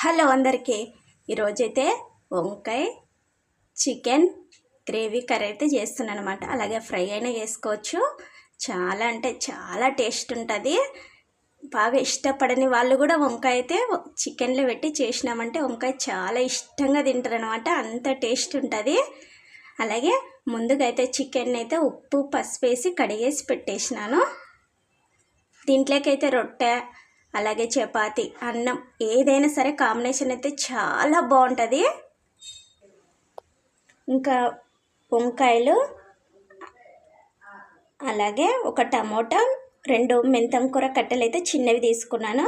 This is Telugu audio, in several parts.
హలో అందరికీ ఈరోజైతే వంకాయ చికెన్ గ్రేవీ కర్రీ అయితే చేస్తున్నాను అనమాట. అలాగే ఫ్రై అయినా చేసుకోవచ్చు. చాలా అంటే చాలా టేస్ట్ ఉంటుంది. బాగా ఇష్టపడని వాళ్ళు కూడా వంకాయ అయితే చికెన్లో పెట్టి చేసినామంటే వంకాయ చాలా ఇష్టంగా తింటారు అనమాట. అంత టేస్ట్ ఉంటుంది. అలాగే ముందుగా అయితే చికెన్ అయితే ఉప్పు పసుపు వేసి కడిగేసి పెట్టేసినాను. దీంట్లోకి అయితే రొట్టె అలాగే చపాతి అన్నం ఏదైనా సరే కాంబినేషన్ అయితే చాలా బాగుంటుంది. ఇంకా వంకాయలు అలాగే ఒక టమోటా 2 మెంతం కూర కట్టెలు అయితే చిన్నవి తీసుకున్నాను.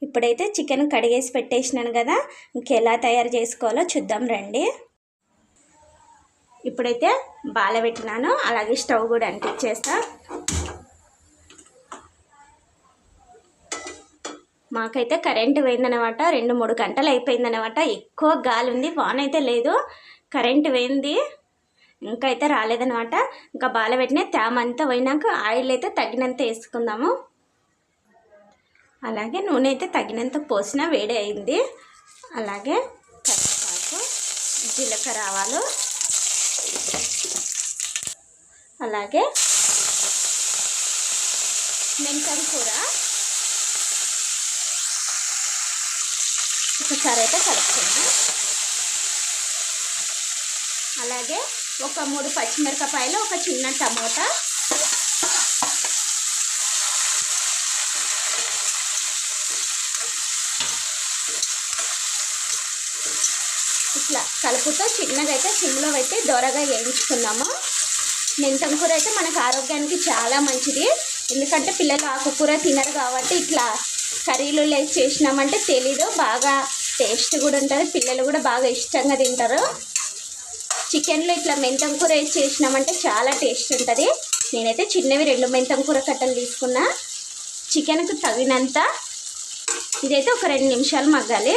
ఇప్పుడైతే చికెన్ కడిగేసి పెట్టేసినాను కదా, ఇంకెలా తయారు చేసుకోవాలో చూద్దాం రండి. ఇప్పుడైతే బాల పెట్టినాను. అలాగే స్టవ్ కూడా అంటించేస్తా. మాకైతే కరెంటు పోయిందనమాట. 2-3 గంటలు అయిపోయిందనమాట. ఎక్కువ గాలి ఉంది, వాన అయితే లేదు. కరెంటు పోయింది, ఇంకా అయితే రాలేదనమాట. ఇంకా బాల పెట్టిన తేమ అంతా పోయినాక ఆయిల్ అయితే తగినంత వేసుకుందాము. అలాగే నూనె అయితే తగినంత పోసిన వేడి అయింది. అలాగే కరివేపాకు, జీలకర్ర ఆవాలు, అలాగే మెంతం కూర ఒకసారి అయితే కలుపుకుందాం. అలాగే ఒక 3 పచ్చిమిరపకాయలు, ఒక చిన్న టమోటా, ఇట్లా కలుపుతో చిన్నగా అయితే సిమ్లో అయితే దోరగా వేయించుకున్నాము. మెంతం కూర అయితే మనకు ఆరోగ్యానికి చాలా మంచిది. ఎందుకంటే పిల్లలు ఆకుకూర తినరు కాబట్టి ఇట్లా కర్రీలు లేసి చేసినామంటే తెలీదు, బాగా టేస్ట్ కూడా ఉంటుంది. పిల్లలు కూడా బాగా ఇష్టంగా తింటారు. చికెన్లో ఇట్లా మెంతం కూర వేసి చేసినామంటే చాలా టేస్ట్ ఉంటుంది. నేనైతే చిన్నవి 2 మెంతం కూర కట్టలు తీసుకున్నా. చికెన్కు తగినంత ఇదైతే ఒక 2 నిమిషాలు మగ్గాలి.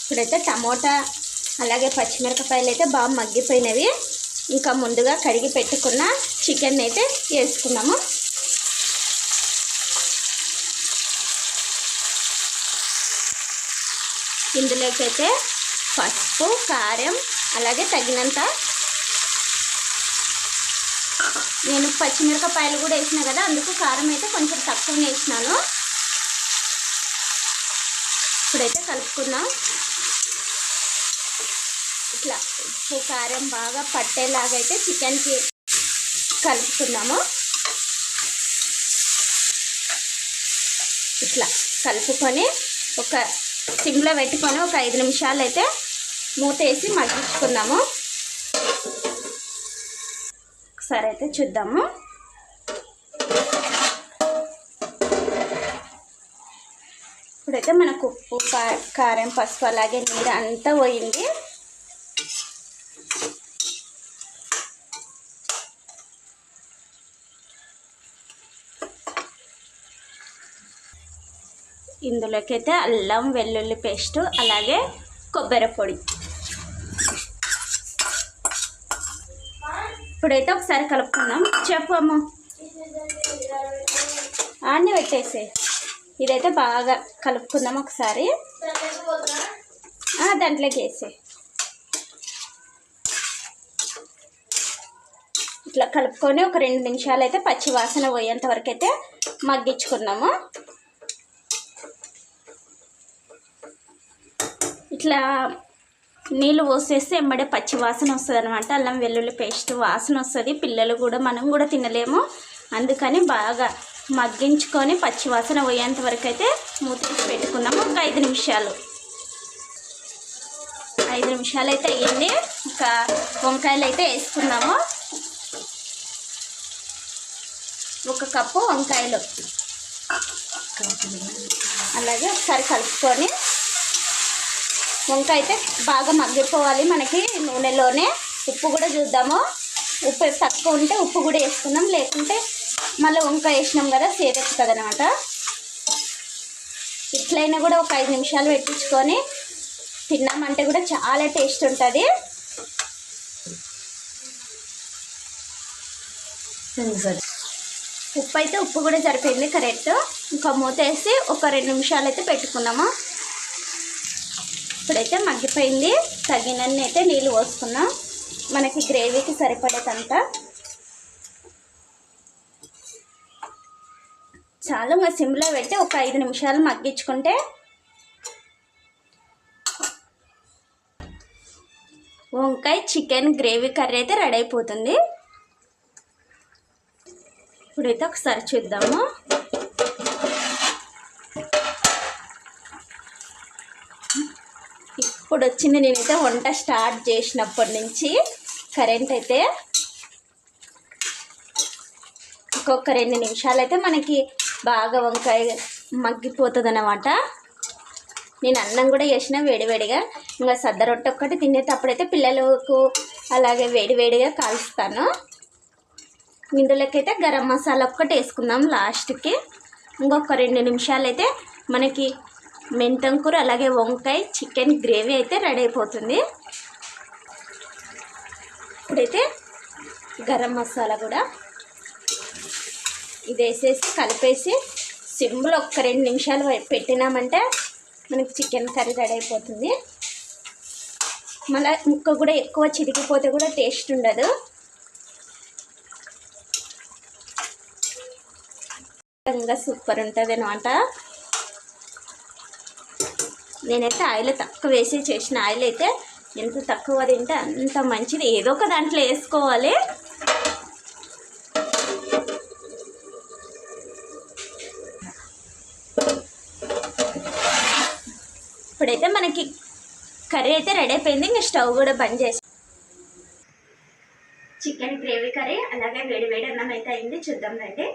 ఇప్పుడైతే టమోటా అలాగే పచ్చిమిరపకాయలు అయితే బాగా మగ్గిపోయినవి. ఇంకా ముందుగా కడిగి పెట్టుకున్న చికెన్ అయితే వేసుకున్నాము. ఇందులోకైతే పసుపు, కారం అలాగే తగినంత, నేను పచ్చిమిరపకాయలు కూడా వేసినా కదా, అందుకు కారం అయితే కొంచెం తక్కువ వేసినాను. ఇప్పుడైతే కలుపుకుందాం. ఇట్లా ఉప్పు కారం బాగా పట్టేలాగా అయితే చికెన్కి కలుపుకుందాము. ఇట్లా కలుపుకొని ఒక సిమ్లో పెట్టుకొని ఒక 5 నిమిషాలు అయితే మూత వేసి మగ్గించుకుందాము. ఒకసారి అయితే చూద్దాము. ఇప్పుడైతే మనకు ఉప్పు కారం పసుపు అలాగే నీరు అంతా పోయింది. ఇందులోకైతే అల్లం వెల్లుల్లి పేస్ట్ అలాగే కొబ్బరి పొడి ఇప్పుడైతే ఒకసారి కలుపుకుందాం. చెప్పమ్మ అన్నీ పెట్టేసే. ఇదైతే బాగా కలుపుకుందాం ఒకసారి. దాంట్లోకి వేసే. ఇట్లా కలుపుకొని ఒక 2 నిమిషాలు అయితే పచ్చి వాసన పోయేంత వరకు అయితే మగ్గించుకుందాము. ఇట్లా నీళ్ళు పోసేస్తే ఎమ్మడే పచ్చి వాసన వస్తుంది అనమాట. అల్లం వెల్లుల్లి పేస్ట్ వాసన వస్తుంది. పిల్లలు కూడా మనం కూడా తినలేము. అందుకని బాగా మగ్గించుకొని పచ్చి వాసన పోయేంత వరకు అయితే మూత పెట్టుకున్నాము. ఒక 5 నిమిషాలు. 5 నిమిషాలు అయితే అయ్యింది. ఇంకా వంకాయలు అయితే వేసుకున్నాము. 1 కప్పు వంకాయలు అలాగే ఒకసారి కలుపుకొని వంకాయ అయితే బాగా మగ్గిపోవాలి మనకి నూనెలోనే. ఉప్పు కూడా చూద్దాము. ఉప్పు తక్కువ ఉంటే ఉప్పు కూడా వేసుకుందాం, లేకుంటే మళ్ళీ వంకాయ వేసినాం కదా సేదెక్కుతుంది అనమాట. ఇట్లయినా కూడా ఒక 5 నిమిషాలు పెట్టించుకొని తిన్నామంటే కూడా చాలా టేస్ట్ ఉంటుంది. ఉప్పు అయితే ఉప్పు కూడా సరిపోయింది కరెక్ట్. ఇంకా మూత వేసి ఒక 2 నిమిషాలు అయితే పెట్టుకున్నాము. ఇప్పుడైతే మగ్గిపోయింది. తగినన్ని అయితే నీళ్ళు పోసుకున్నాం మనకి గ్రేవీకి సరిపడేదంతా. చాలు ఇంకా సిమ్లో పెట్టి ఒక 5 నిమిషాలు మగ్గించుకుంటే వంకాయ చికెన్ గ్రేవీ కర్రీ అయితే రెడీ అయిపోతుంది. ఇప్పుడైతే ఒకసారి చూద్దాము. ఇప్పుడు వచ్చింది, నేనైతే వంట స్టార్ట్ చేసినప్పటి నుంచి కరెంట్ అయితే ఇంకొక 2 నిమిషాలు అయితే మనకి బాగా వంకాయ మగ్గిపోతుంది అన్నమాట. నేను అన్నం కూడా చేసిన వేడివేడిగా. ఇంకా సద్ద రొట్టె ఒక్కటి తినేటప్పుడైతే పిల్లలకు అలాగే వేడివేడిగా కాల్స్తాను. ఇందులోకైతే గరం మసాలా ఒక్కటి వేసుకుందాం లాస్ట్కి. ఇంకొక 2 నిమిషాలు అయితే మనకి మెంతం కూర అలాగే వంకాయ చికెన్ గ్రేవీ అయితే రెడీ అయిపోతుంది. ఇప్పుడైతే గరం మసాలా కూడా ఇది వేసేసి కలిపేసి సిమ్లో ఒక 2 నిమిషాలు పెట్టినామంటే మనకి చికెన్ కర్రీ రెడీ అయిపోతుంది. మళ్ళీ ముక్క కూడా ఎక్కువ చిరిగిపోతే కూడా టేస్ట్ ఉండదు. ఇంకా సూపర్ ఉంటుంది అన్నమాట. నేనైతే ఆయిల్ తక్కువ వేసి చేసిన. ఆయిల్ అయితే ఎంత తక్కువ తింటే అంత మంచిది. ఏదో ఒక దాంట్లో వేసుకోవాలి. ఇప్పుడైతే మనకి కర్రీ అయితే రెడీ అయిపోయింది. ఇంకా స్టవ్ కూడా బంద్ చేసి చికెన్ గ్రేవీ కర్రీ అలాగే వేడి అన్నం అయితే అయింది. చూద్దాం రండి.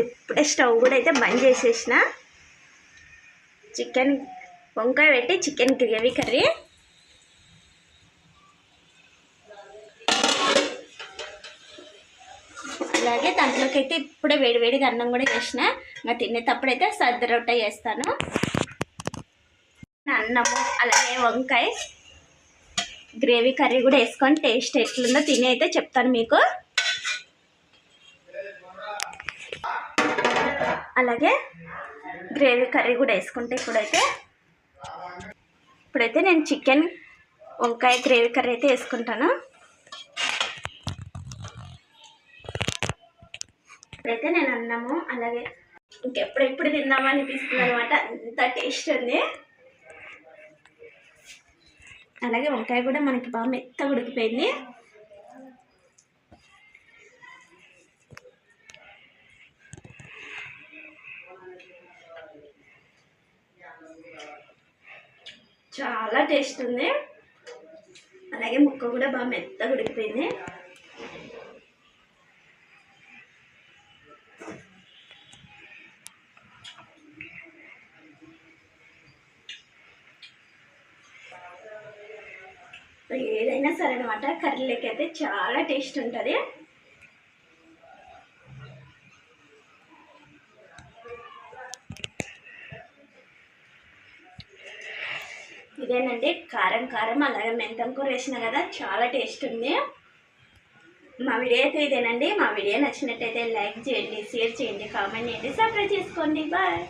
ఇప్పుడే స్టవ్ కూడా అయితే బంద్ చేసేసిన. చికెన్ వంకాయ పెట్టి చికెన్ గ్రేవీ కర్రీ. అలాగే దాంట్లోకి అయితే ఇప్పుడే వేడిగా అన్నం కూడా చేసిన. ఇంకా తినేటప్పుడైతే సద్ద రొట్టె చేస్తాను. అన్నము అలాగే వంకాయ గ్రేవీ కర్రీ కూడా వేసుకొని టేస్ట్ ఎట్లుందో తిని అయితే చెప్తాను మీకు. అలాగే గ్రేవీ కర్రీ కూడా వేసుకుంటే ఇప్పుడైతే నేను చికెన్ వంకాయ గ్రేవీ కర్రీ అయితే వేసుకుంటాను. ఇప్పుడైతే నేను అన్నము అలాగే ఇంకెప్పుడెప్పుడు తిందామని అనిపిస్తుంది అనమాట. అంత టేస్ట్ ఉంది. అలాగే వంకాయ కూడా మనకి బాగా మెత్తగా ఉడికిపోయింది. చాలా టేస్ట్ ఉంది. అలాగే ముక్క కూడా బాగా మెత్తగా ఉడికిపోయింది. ఏదైనా సరే అనమాట కర్రీలోకి అయితే చాలా టేస్ట్ ఉంటుంది. ఇదేనండి కారం అలాగే మెంతం కూర వేసిన కదా, చాలా టేస్ట్ ఉంది. మా వీడియో అయితే ఇదేనండి. మా వీడియో నచ్చినట్టయితే లైక్ చేయండి, షేర్ చేయండి, కామెంట్ చేయండి, సబ్స్క్రైబ్ చేసుకోండి. బాయ్.